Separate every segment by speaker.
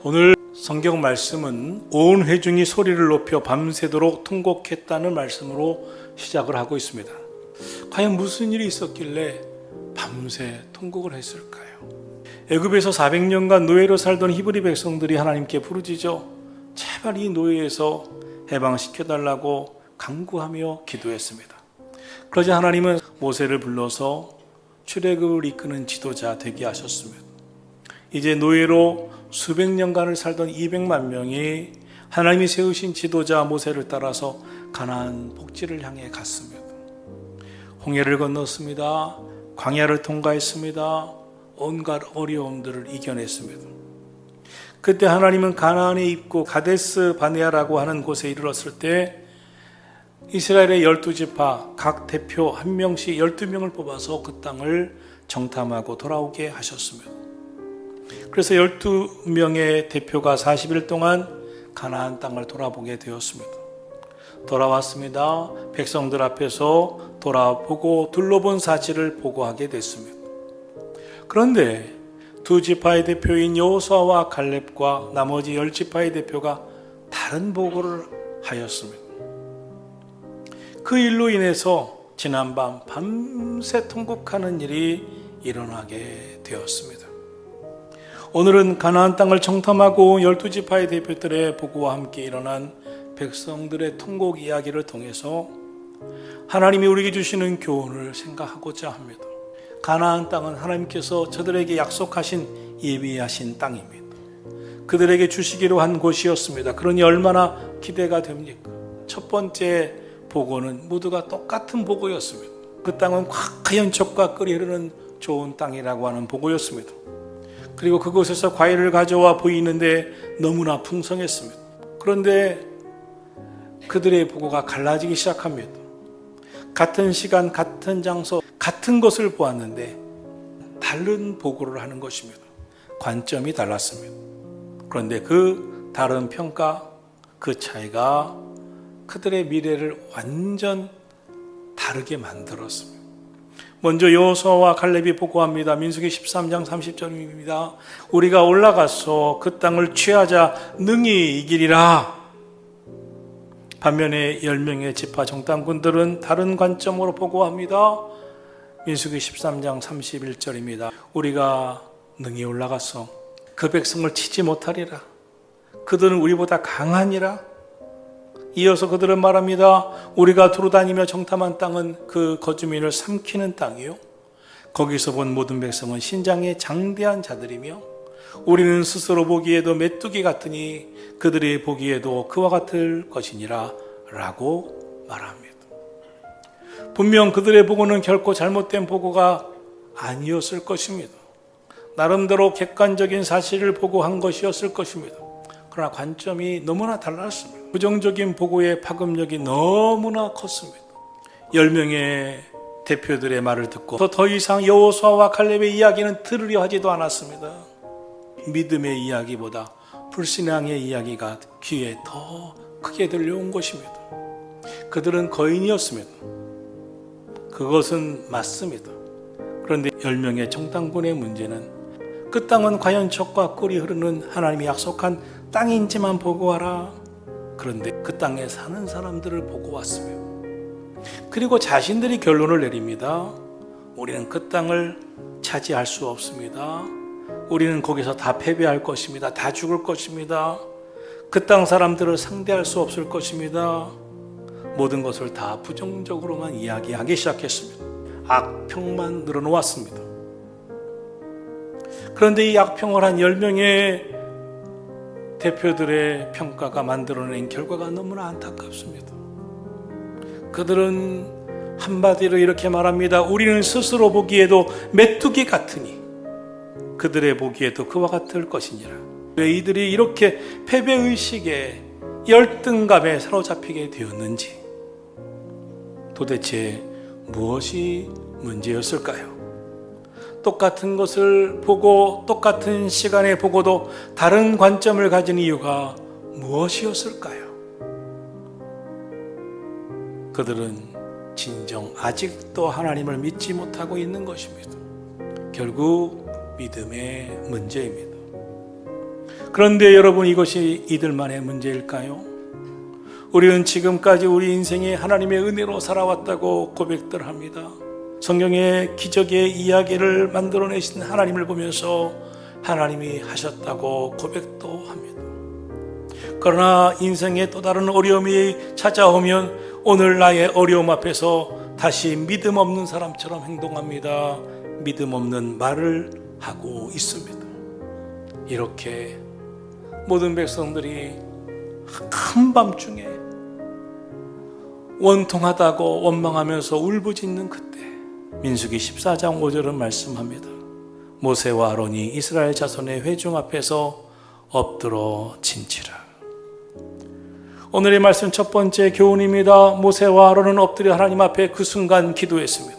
Speaker 1: 오늘 성경 말씀은 온 회중이 소리를 높여 밤새도록 통곡했다는 말씀으로 시작을 하고 있습니다. 과연 무슨 일이 있었길래 밤새 통곡을 했을까요? 애굽에서 400년간 노예로 살던 히브리 백성들이 하나님께 부르짖어 제발 이 노예에서 해방시켜달라고 간구하며 기도했습니다. 그러자 하나님은 모세를 불러서 출애굽을 이끄는 지도자 되게 하셨습니다. 이제 노예로 수백 년간을 살던 200만 명이 하나님이 세우신 지도자 모세를 따라서 가나안 복지를 향해 갔습니다. 홍해를 건넜습니다. 광야를 통과했습니다. 온갖 어려움들을 이겨냈습니다. 그때 하나님은 가나안에 입고 가데스 바네아라고 하는 곳에 이르렀을 때 이스라엘의 12지파 각 대표 한 명씩 12명을 뽑아서 그 땅을 정탐하고 돌아오게 하셨습니다. 그래서 12명의 대표가 40일 동안 가나안 땅을 돌아보게 되었습니다. 돌아왔습니다. 백성들 앞에서 돌아보고 둘러본 사실을 보고하게 됐습니다. 그런데 두 지파의 대표인 여호수아와 갈렙과 나머지 10지파의 대표가 다른 보고를 하였습니다. 그 일로 인해서 지난밤 밤새 통곡하는 일이 일어나게 되었습니다. 오늘은 가나안 땅을 정탐하고 12지파의 대표들의 보고와 함께 일어난 백성들의 통곡 이야기를 통해서 하나님이 우리에게 주시는 교훈을 생각하고자 합니다. 가나안 땅은 하나님께서 저들에게 약속하신 예비하신 땅입니다. 그들에게 주시기로 한 곳이었습니다. 그러니 얼마나 기대가 됩니까? 첫 번째 보고는 모두가 똑같은 보고였습니다. 그 땅은 화려한 젖과 꿀이 흐르는 좋은 땅이라고 하는 보고였습니다. 그리고 그곳에서 과일을 가져와 보이는데 너무나 풍성했습니다. 그런데 그들의 보고가 갈라지기 시작합니다. 같은 시간, 같은 장소, 같은 것을 보았는데 다른 보고를 하는 것입니다. 관점이 달랐습니다. 그런데 그 다른 평가, 그 차이가 그들의 미래를 완전 다르게 만들었습니다. 먼저 여호수아와 갈렙이 보고합니다. 민수기 13장 30절입니다. 우리가 올라가서 그 땅을 취하자 능히 이기리라. 반면에 10명의 지파 정탐꾼들은 다른 관점으로 보고합니다. 민수기 13장 31절입니다. 우리가 능히 올라가서 그 백성을 치지 못하리라. 그들은 우리보다 강하니라. 이어서 그들은 말합니다. 우리가 두루다니며 정탐한 땅은 그 거주민을 삼키는 땅이요, 거기서 본 모든 백성은 신장에 장대한 자들이며 우리는 스스로 보기에도 메뚜기 같으니 그들이 보기에도 그와 같을 것이니라 라고 말합니다. 분명 그들의 보고는 결코 잘못된 보고가 아니었을 것입니다. 나름대로 객관적인 사실을 보고한 것이었을 것입니다. 그러나 관점이 너무나 달랐습니다. 부정적인 보고의 파급력이 너무나 컸습니다. 10명의 대표들의 말을 듣고 더 이상 여호수아와 갈렙의 이야기는 들으려 하지도 않았습니다. 믿음의 이야기보다 불신앙의 이야기가 귀에 더 크게 들려온 것입니다. 그들은 거인이었습니다. 그것은 맞습니다. 그런데 10명의 정탐꾼의 문제는 그 땅은 과연 젖과 꿀이 흐르는 하나님이 약속한 땅인지만 보고 와라. 그런데 그 땅에 사는 사람들을 보고 왔으며, 그리고 자신들이 결론을 내립니다. 우리는 그 땅을 차지할 수 없습니다. 우리는 거기서 다 패배할 것입니다. 다 죽을 것입니다. 그 땅 사람들을 상대할 수 없을 것입니다. 모든 것을 다 부정적으로만 이야기하기 시작했습니다. 악평만 늘어놓았습니다. 그런데 이 악평을 한 10명의 대표들의 평가가 만들어낸 결과가 너무나 안타깝습니다. 그들은 한마디로 이렇게 말합니다. 우리는 스스로 보기에도 메뚜기 같으니 그들의 보기에도 그와 같을 것이니라. 왜 이들이 이렇게 패배의식에 열등감에 사로잡히게 되었는지, 도대체 무엇이 문제였을까요? 똑같은 것을 보고 똑같은 시간에 보고도 다른 관점을 가진 이유가 무엇이었을까요? 그들은 진정 아직도 하나님을 믿지 못하고 있는 것입니다. 결국 믿음의 문제입니다. 그런데 여러분, 이것이 이들만의 문제일까요? 우리는 지금까지 우리 인생에 하나님의 은혜로 살아왔다고 고백들 합니다. 성경의 기적의 이야기를 만들어내신 하나님을 보면서 하나님이 하셨다고 고백도 합니다. 그러나 인생에 또 다른 어려움이 찾아오면 오늘 나의 어려움 앞에서 다시 믿음 없는 사람처럼 행동합니다. 믿음 없는 말을 하고 있습니다. 이렇게 모든 백성들이 한밤중에 원통하다고 원망하면서 울부짖는 그때 민수기 14장 5절은 말씀합니다. 모세와 아론이 이스라엘 자손의 회중 앞에서 엎드러 진치라. 오늘의 말씀 첫 번째 교훈입니다. 모세와 아론은 엎드려 하나님 앞에 그 순간 기도했습니다.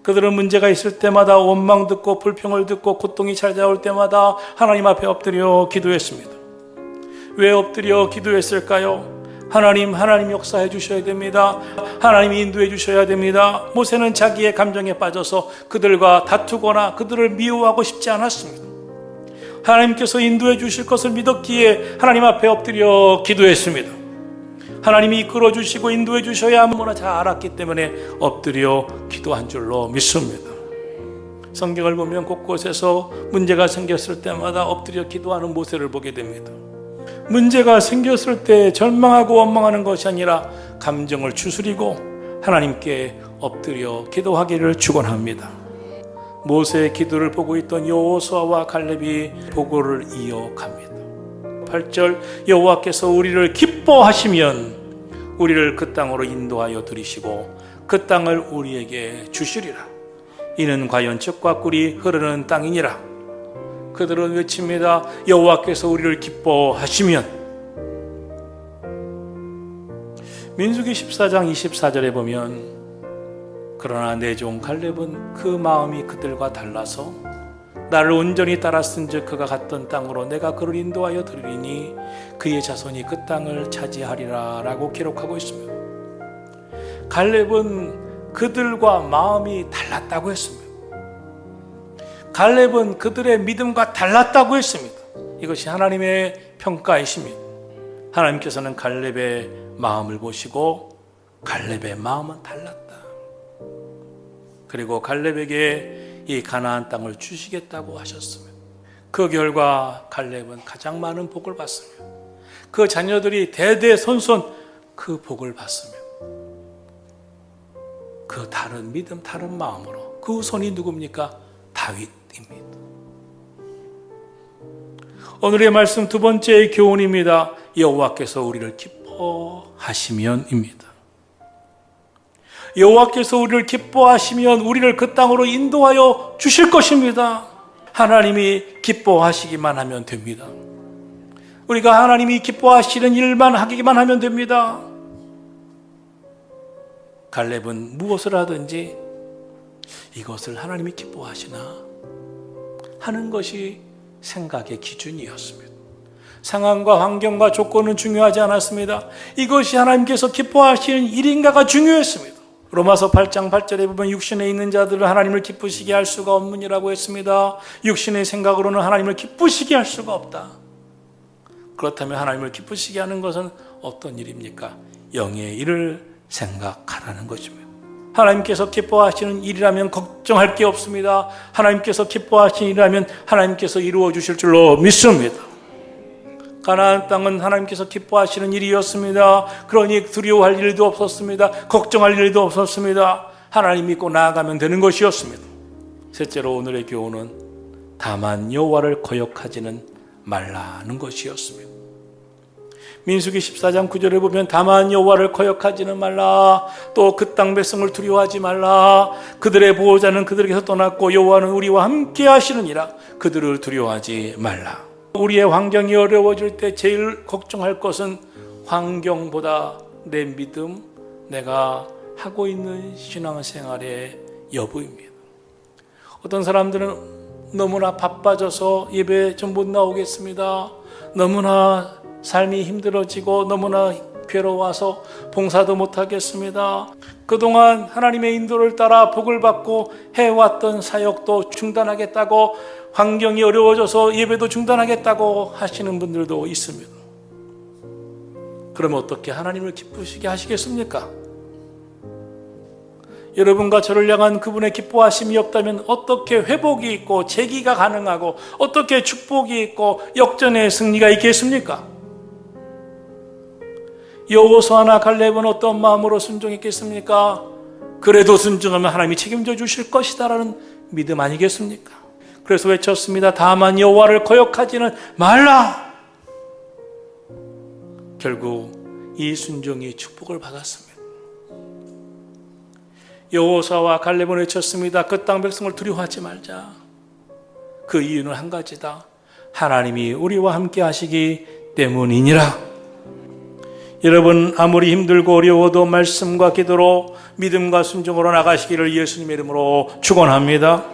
Speaker 1: 그들은 문제가 있을 때마다 원망 듣고 불평을 듣고 고통이 찾아올 때마다 하나님 앞에 엎드려 기도했습니다. 왜 엎드려 기도했을까요? 하나님 역사해 주셔야 됩니다. 하나님이 인도해 주셔야 됩니다. 모세는 자기의 감정에 빠져서 그들과 다투거나 그들을 미워하고 싶지 않았습니다. 하나님께서 인도해 주실 것을 믿었기에 하나님 앞에 엎드려 기도했습니다. 하나님이 이끌어 주시고 인도해 주셔야 너무나 잘 알았기 때문에 엎드려 기도한 줄로 믿습니다. 성경을 보면 곳곳에서 문제가 생겼을 때마다 엎드려 기도하는 모세를 보게 됩니다. 문제가 생겼을 때 절망하고 원망하는 것이 아니라 감정을 추스리고 하나님께 엎드려 기도하기를 축원합니다. 모세의 기도를 보고 있던 여호수아와 갈렙이 보고를 이어갑니다. 8절, 여호와께서 우리를 기뻐하시면 우리를 그 땅으로 인도하여 들이시고 그 땅을 우리에게 주시리라. 이는 과연 젖과 꿀이 흐르는 땅이니라. 그들은 외칩니다. 여호와께서 우리를 기뻐하시면. 민수기 14장 24절에 보면 그러나 내 종 갈렙은 그 마음이 그들과 달라서 나를 온전히 따랐은즉 그가 갔던 땅으로 내가 그를 인도하여 들으리니 그의 자손이 그 땅을 차지하리라 라고 기록하고 있습니다. 갈렙은 그들과 마음이 달랐다고 했습니다. 갈렙은 그들의 믿음과 달랐다고 했습니다. 이것이 하나님의 평가이십니다. 하나님께서는 갈렙의 마음을 보시고 갈렙의 마음은 달랐다. 그리고 갈렙에게 이 가나안 땅을 주시겠다고 하셨습니다. 그 결과 갈렙은 가장 많은 복을 받습니다. 그 자녀들이 대대손손 그 복을 받습니다. 그 다른 믿음, 다른 마음으로. 그 후손이 누굽니까? 다윗입니다. 오늘의 말씀 두 번째 교훈입니다. 여호와께서 우리를 기뻐하시면입니다. 여호와께서 우리를 기뻐하시면 우리를 그 땅으로 인도하여 주실 것입니다. 하나님이 기뻐하시기만 하면 됩니다. 우리가 하나님이 기뻐하시는 일만 하기만 하면 됩니다. 갈렙은 무엇을 하든지 이것을 하나님이 기뻐하시나 하는 것이 생각의 기준이었습니다. 상황과 환경과 조건은 중요하지 않았습니다. 이것이 하나님께서 기뻐하시는 일인가가 중요했습니다. 로마서 8장 8절에 보면 육신에 있는 자들은 하나님을 기쁘시게 할 수가 없느니라고 했습니다. 육신의 생각으로는 하나님을 기쁘시게 할 수가 없다. 그렇다면 하나님을 기쁘시게 하는 것은 어떤 일입니까? 영의 일을 생각하라는 것입니다. 하나님께서 기뻐하시는 일이라면 걱정할 게 없습니다. 하나님께서 기뻐하시는 일이라면 하나님께서 이루어 주실 줄로 믿습니다. 가나안 땅은 하나님께서 기뻐하시는 일이었습니다. 그러니 두려워할 일도 없었습니다. 걱정할 일도 없었습니다. 하나님 믿고 나아가면 되는 것이었습니다. 셋째로 오늘의 교훈은 다만 여호와를 거역하지는 말라는 것이었습니다. 민수기 14장 9절에 보면 다만 여호와를 거역하지는 말라. 또 그 땅 백성을 두려워하지 말라. 그들의 보호자는 그들에게서 떠났고 여호와는 우리와 함께 하시느니라. 그들을 두려워하지 말라. 우리의 환경이 어려워질 때 제일 걱정할 것은 환경보다 내 믿음, 내가 하고 있는 신앙생활의 여부입니다. 어떤 사람들은 너무나 바빠져서 예배 좀 못 나오겠습니다. 너무나 삶이 힘들어지고 너무나 괴로워서 봉사도 못하겠습니다. 그동안 하나님의 인도를 따라 복을 받고 해왔던 사역도 중단하겠다고 환경이 어려워져서 예배도 중단하겠다고 하시는 분들도 있습니다. 그러면 어떻게 하나님을 기쁘시게 하시겠습니까? 여러분과 저를 향한 그분의 기뻐하심이 없다면 어떻게 회복이 있고 재기가 가능하고 어떻게 축복이 있고 역전의 승리가 있겠습니까? 여호수아나 갈렙은 어떤 마음으로 순종했겠습니까? 그래도 순종하면 하나님이 책임져 주실 것이다라는 믿음 아니겠습니까? 그래서 외쳤습니다. 다만 여호와를 거역하지는 말라. 결국 이 순종이 축복을 받았습니다. 여호수아와 갈렙은 외쳤습니다. 그 땅 백성을 두려워하지 말자. 그 이유는 한 가지다. 하나님이 우리와 함께 하시기 때문이니라. 여러분, 아무리 힘들고 어려워도 말씀과 기도로 믿음과 순종으로 나가시기를 예수님의 이름으로 축원합니다.